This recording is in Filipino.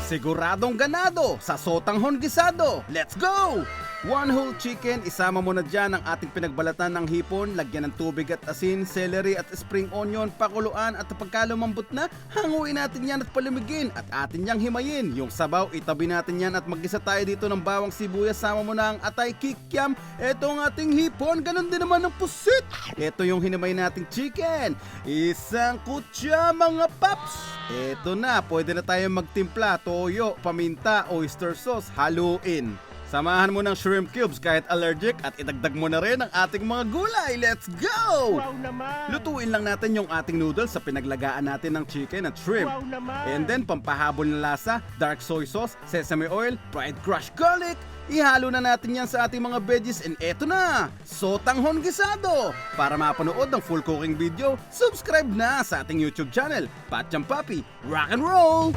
Siguradong ganado sa sotanghon gisado. Let's go! One whole chicken, isama mo na dyan ang ating pinagbalatan ng hipon, lagyan ng tubig at asin, celery at spring onion, pakuluan at pagka lumambot na, hanguin natin yan at palumigin at atin yang himayin. Yung sabaw, itabi natin yan at magisa tayo dito ng bawang sibuyas, sama mo na ang atay, kikiam. Ito ang ating hipon, ganun din naman ang pusit. Ito yung hinimay nating chicken. Isang kutsa mga paps. Ito na, pwede na tayo magtimpla, toyo, paminta, oyster sauce, haluin. Samahan mo ng shrimp cubes kahit allergic at idagdag mo na rin ang ating mga gulay. Let's go! Wow naman! Lutuin lang natin yung ating noodles sa pinaglagaan natin ng chicken at shrimp. Wow naman! And then pampahabol na lasa, dark soy sauce, sesame oil, fried crushed garlic. Ihalo na natin yan sa ating mga veggies and eto na, sotanghon gisado! Para mapanood ng full cooking video, subscribe na sa ating YouTube channel, Patcham Papi, Rock and Roll!